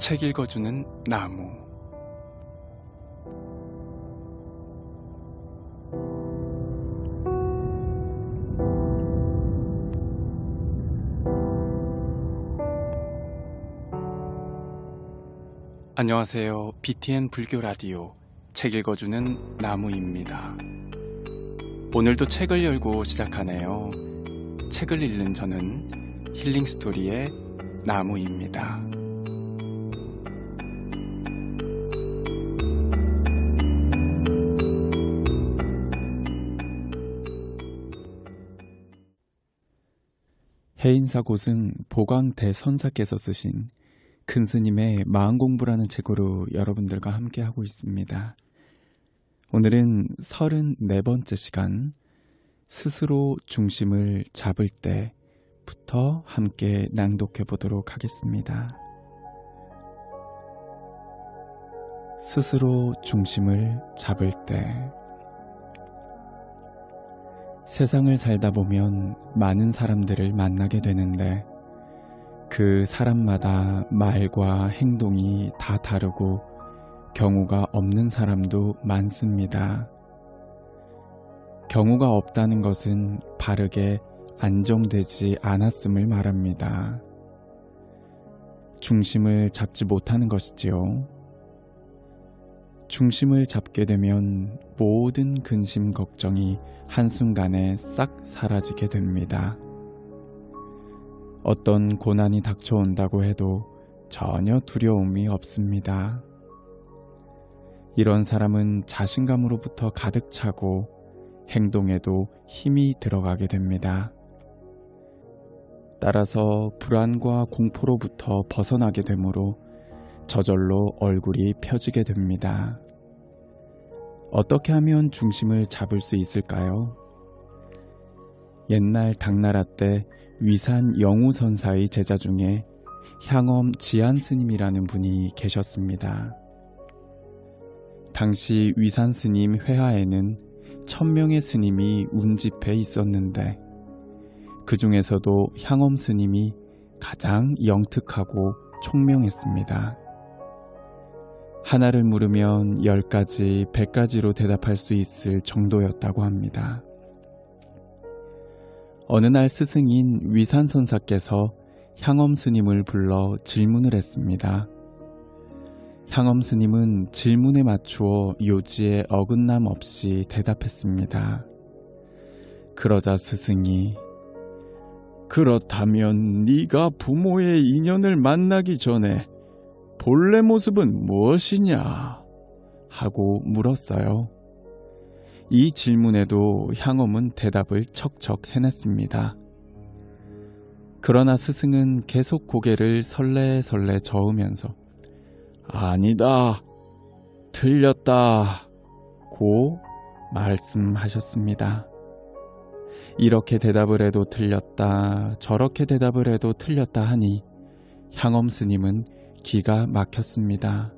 책 읽어주는 나무. 안녕하세요. BTN 불교 라디오 책 읽어주는 나무입니다. 오늘도 책을 열고 시작하네요. 책을 읽는 저는 힐링 스토리의 나무입니다. 해인사곳은 보광대선사께서 쓰신 큰 스님의 마음공부라는 책으로 여러분들과 함께하고 있습니다. 오늘은 34번째 시간, 스스로 중심을 잡을 때부터 함께 낭독해 보도록 하겠습니다. 스스로 중심을 잡을 때. 세상을 살다 보면 많은 사람들을 만나게 되는데 그 사람마다 말과 행동이 다 다르고 경우가 없는 사람도 많습니다. 경우가 없다는 것은 바르게 안정되지 않았음을 말합니다. 중심을 잡지 못하는 것이지요. 중심을 잡게 되면 모든 근심 걱정이 한순간에 싹 사라지게 됩니다. 어떤 고난이 닥쳐온다고 해도 전혀 두려움이 없습니다. 이런 사람은 자신감으로부터 가득 차고 행동에도 힘이 들어가게 됩니다. 따라서 불안과 공포로부터 벗어나게 되므로 저절로 얼굴이 펴지게 됩니다. 어떻게 하면 중심을 잡을 수 있을까요? 옛날 당나라 때 위산 영우선사의 제자 중에 향엄 지안스님이라는 분이 계셨습니다. 당시 위산 스님 회하에는 1000명의 스님이 운집해 있었는데 그 중에서도 향엄 스님이 가장 영특하고 총명했습니다. 하나를 물으면 10가지, 100가지로 대답할 수 있을 정도였다고 합니다. 어느 날 스승인 위산선사께서 향엄 스님을 불러 질문을 했습니다. 향엄 스님은 질문에 맞추어 요지에 어긋남 없이 대답했습니다. 그러자 스승이 그렇다면 네가 부모의 인연을 만나기 전에 본래 모습은 무엇이냐? 하고 물었어요. 이 질문에도 향엄은 대답을 척척 해냈습니다. 그러나 스승은 계속 고개를 설레설레 저으면서 아니다, 틀렸다 고 말씀하셨습니다. 이렇게 대답을 해도 틀렸다, 저렇게 대답을 해도 틀렸다 하니 향엄 스님은 기가 막혔습니다.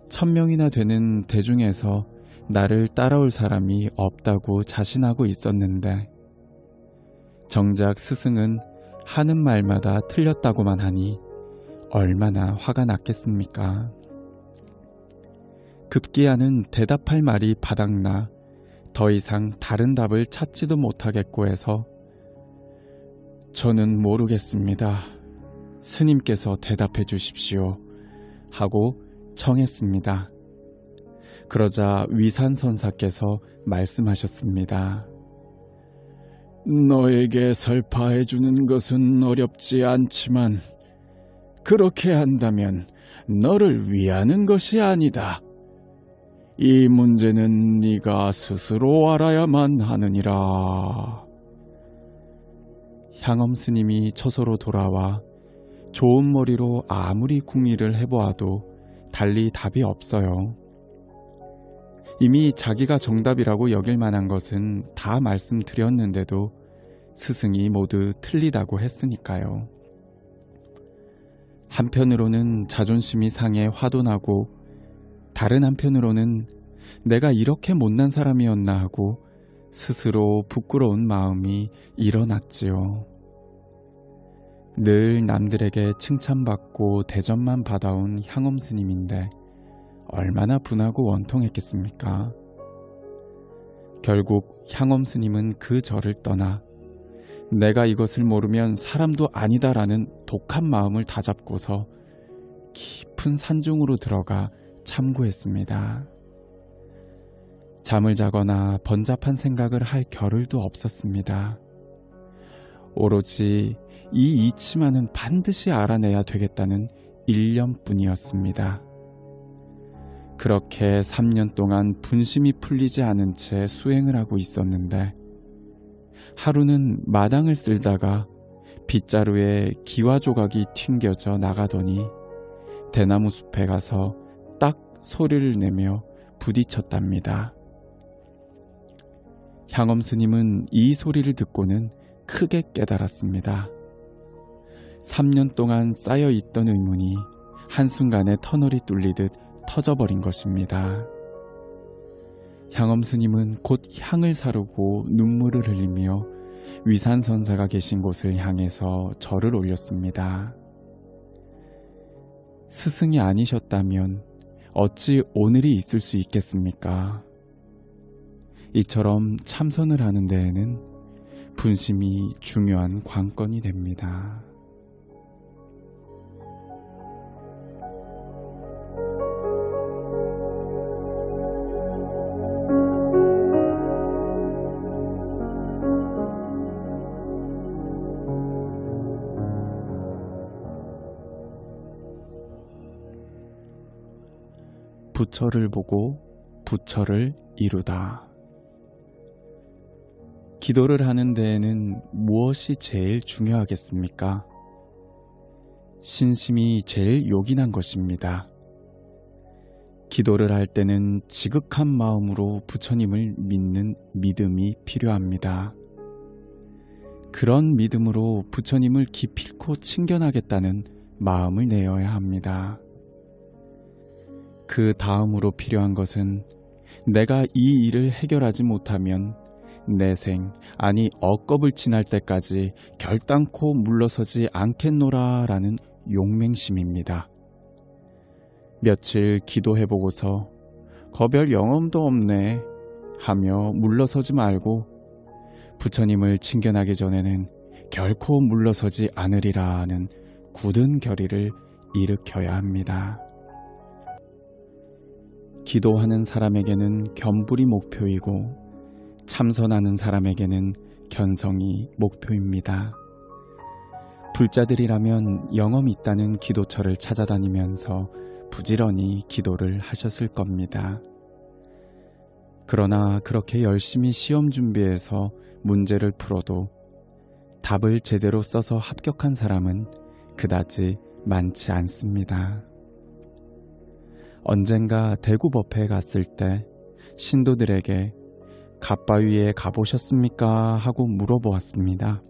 1000명이나 되는 대중에서 나를 따라올 사람이 없다고 자신하고 있었는데 정작 스승은 하는 말마다 틀렸다고만 하니 얼마나 화가 났겠습니까? 급기야는 대답할 말이 바닥나 더 이상 다른 답을 찾지도 못하겠고 해서 저는 모르겠습니다. 스님께서 대답해 주십시오 하고 청했습니다. 그러자 위산선사께서 말씀하셨습니다. 너에게 설파해 주는 것은 어렵지 않지만 그렇게 한다면 너를 위하는 것이 아니다. 이 문제는 네가 스스로 알아야만 하느니라. 향엄 스님이 처소로 돌아와 좋은 머리로 아무리 궁리를 해보아도 달리 답이 없어요. 이미 자기가 정답이라고 여길 만한 것은 다 말씀드렸는데도 스승이 모두 틀리다고 했으니까요. 한편으로는 자존심이 상해 화도 나고 다른 한편으로는 내가 이렇게 못난 사람이었나 하고 스스로 부끄러운 마음이 일어났지요. 늘 남들에게 칭찬받고 대접만 받아온 향엄 스님인데 얼마나 분하고 원통했겠습니까? 결국 향엄 스님은 그 절을 떠나 내가 이것을 모르면 사람도 아니다라는 독한 마음을 다잡고서 깊은 산중으로 들어가 참고했습니다. 잠을 자거나 번잡한 생각을 할 겨를도 없었습니다. 오로지 이 이치만은 반드시 알아내야 되겠다는 일념뿐이었습니다. 그렇게 3년 동안 분심이 풀리지 않은 채 수행을 하고 있었는데 하루는 마당을 쓸다가 빗자루에 기와 조각이 튕겨져 나가더니 대나무 숲에 가서 딱 소리를 내며 부딪혔답니다. 향엄 스님은 이 소리를 듣고는 크게 깨달았습니다. 3년 동안 쌓여있던 의문이 한순간에 터널이 뚫리듯 터져버린 것입니다. 향엄 스님은 곧 향을 사르고 눈물을 흘리며 위산선사가 계신 곳을 향해서 절을 올렸습니다. 스승이 아니셨다면 어찌 오늘이 있을 수 있겠습니까? 이처럼 참선을 하는 데에는 분심이 중요한 관건이 됩니다. 부처를 보고 부처를 이루다. 기도를 하는 데에는 무엇이 제일 중요하겠습니까? 신심이 제일 요긴한 것입니다. 기도를 할 때는 지극한 마음으로 부처님을 믿는 믿음이 필요합니다. 그런 믿음으로 부처님을 기필코 친견하겠다는 마음을 내어야 합니다. 그 다음으로 필요한 것은 내가 이 일을 해결하지 못하면 내생, 아니 억겁을 지날 때까지 결단코 물러서지 않겠노라 라는 용맹심입니다. 며칠 기도해보고서 거별 영험도 없네 하며 물러서지 말고 부처님을 친견하기 전에는 결코 물러서지 않으리라 하는 굳은 결의를 일으켜야 합니다. 기도하는 사람에게는 겸불이 목표이고 참선하는 사람에게는 견성이 목표입니다. 불자들이라면 영험이 있다는 기도처를 찾아다니면서 부지런히 기도를 하셨을 겁니다. 그러나 그렇게 열심히 시험 준비해서 문제를 풀어도 답을 제대로 써서 합격한 사람은 그다지 많지 않습니다. 언젠가 대구 법회에 갔을 때 신도들에게 갓바위에 가보셨습니까? 하고 물어보았습니다.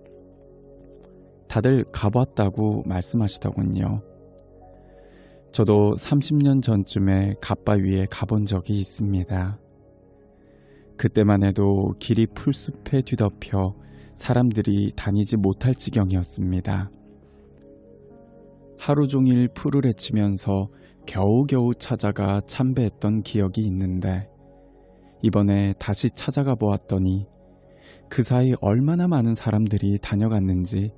다들 가봤다고 말씀하시더군요. 저도 30년 전쯤에 갓바위에 가본 적이 있습니다. 그때만 해도 길이 풀숲에 뒤덮여 사람들이 다니지 못할 지경이었습니다. 하루 종일 풀을 헤치면서 겨우겨우 찾아가 참배했던 기억이 있는데 이번에 다시 찾아가 보았더니 그 사이 얼마나 많은 사람들이 다녀갔는지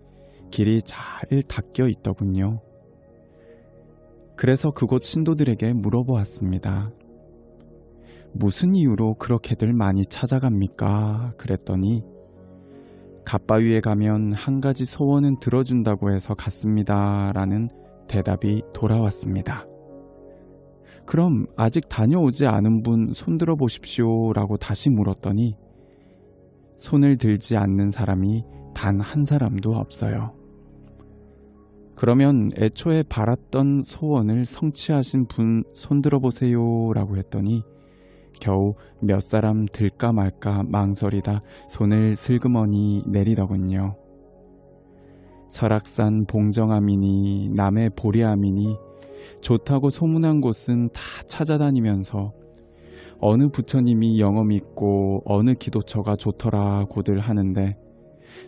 길이 잘 닦여 있더군요. 그래서 그곳 신도들에게 물어보았습니다. 무슨 이유로 그렇게들 많이 찾아갑니까? 그랬더니 갓바위에 가면 한 가지 소원은 들어준다고 해서 갔습니다 라는 대답이 돌아왔습니다. 그럼 아직 다녀오지 않은 분 손들어 보십시오 라고 다시 물었더니 손을 들지 않는 사람이 단 한 사람도 없어요. 그러면 애초에 바랐던 소원을 성취하신 분 손들어 보세요 라고 했더니 겨우 몇 사람 들까 말까 망설이다 손을 슬그머니 내리더군요. 설악산 봉정암이니 남해 보리암이니 좋다고 소문난 곳은 다 찾아다니면서 어느 부처님이 영험이 있고 어느 기도처가 좋더라고들 하는데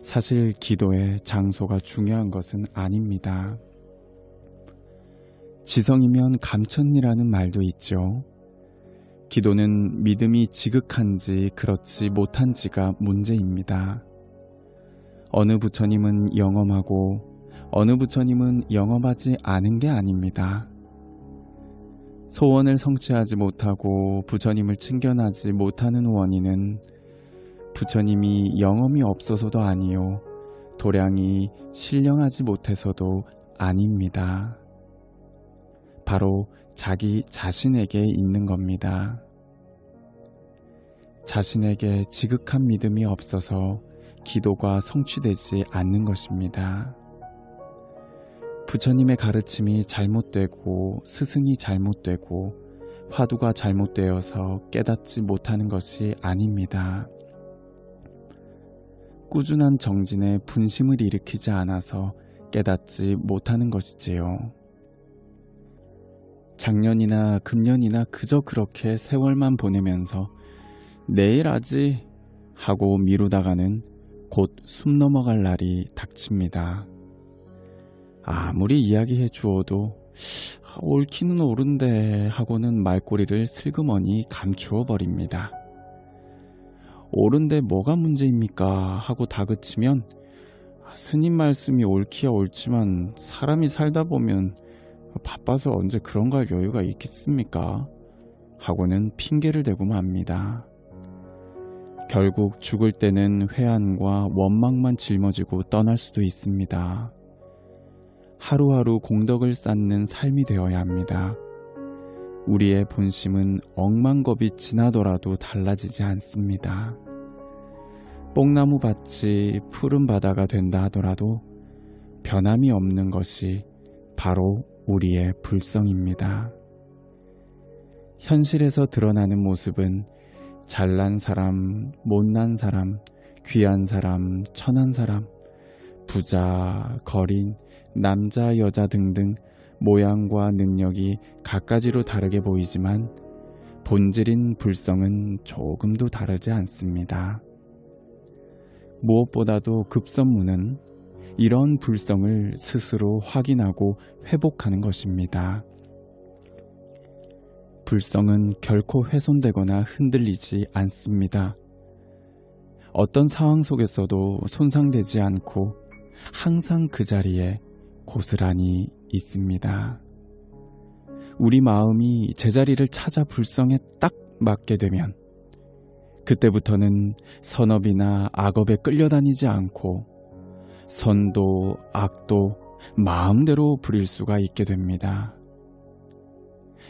사실 기도의 장소가 중요한 것은 아닙니다. 지성이면 감천이라는 말도 있죠. 기도는 믿음이 지극한지 그렇지 못한지가 문제입니다. 어느 부처님은 영험하고 어느 부처님은 영험하지 않은 게 아닙니다. 소원을 성취하지 못하고 부처님을 친견하지 못하는 원인은 부처님이 영험이 없어서도 아니요, 도량이 신령하지 못해서도 아닙니다. 바로 자기 자신에게 있는 겁니다. 자신에게 지극한 믿음이 없어서 기도가 성취되지 않는 것입니다. 부처님의 가르침이 잘못되고 스승이 잘못되고 화두가 잘못되어서 깨닫지 못하는 것이 아닙니다. 꾸준한 정진에 분심을 일으키지 않아서 깨닫지 못하는 것이지요. 작년이나 금년이나 그저 그렇게 세월만 보내면서 내일 하지 하고 미루다가는 곧 숨 넘어갈 날이 닥칩니다. 아무리 이야기해 주어도 옳기는 옳은데 하고는 말꼬리를 슬그머니 감추어 버립니다. 옳은데 뭐가 문제입니까? 하고 다그치면 스님 말씀이 옳기야 옳지만 사람이 살다 보면 바빠서 언제 그런 걸 여유가 있겠습니까? 하고는 핑계를 대고 맙니다. 결국 죽을 때는 회한과 원망만 짊어지고 떠날 수도 있습니다. 하루하루 공덕을 쌓는 삶이 되어야 합니다. 우리의 본심은 억만겁이 지나더라도 달라지지 않습니다. 뽕나무 밭이 푸른 바다가 된다 하더라도 변함이 없는 것이 바로 우리의 불성입니다. 현실에서 드러나는 모습은 잘난 사람, 못난 사람, 귀한 사람, 천한 사람, 부자, 거린, 남자, 여자 등등 모양과 능력이 갖가지로 다르게 보이지만 본질인 불성은 조금도 다르지 않습니다. 무엇보다도 급선무는 이런 불성을 스스로 확인하고 회복하는 것입니다. 불성은 결코 훼손되거나 흔들리지 않습니다. 어떤 상황 속에서도 손상되지 않고 항상 그 자리에 고스란히 있습니다. 우리 마음이 제자리를 찾아 불성에 딱 맞게 되면 그때부터는 선업이나 악업에 끌려다니지 않고 선도 악도 마음대로 부릴 수가 있게 됩니다.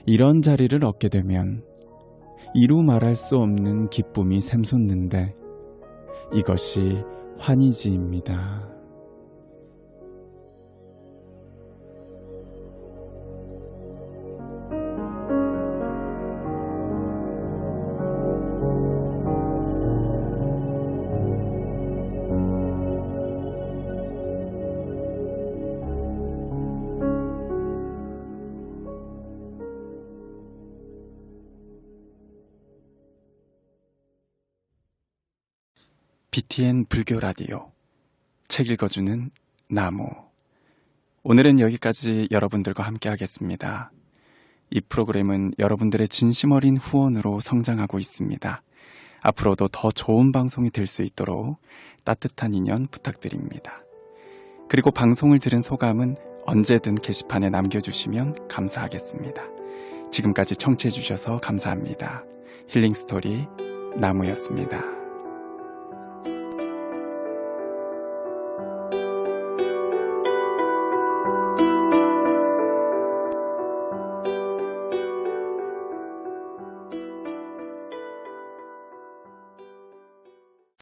이런 자리를 얻게 되면 이루 말할 수 없는 기쁨이 샘솟는데 이것이 환희지입니다. BTN 불교 라디오 책 읽어주는 나무. 오늘은 여기까지 여러분들과 함께 하겠습니다. 이 프로그램은 여러분들의 진심 어린 후원으로 성장하고 있습니다. 앞으로도 더 좋은 방송이 될 수 있도록 따뜻한 인연 부탁드립니다. 그리고 방송을 들은 소감은 언제든 게시판에 남겨주시면 감사하겠습니다. 지금까지 청취해주셔서 감사합니다. 힐링스토리 나무였습니다.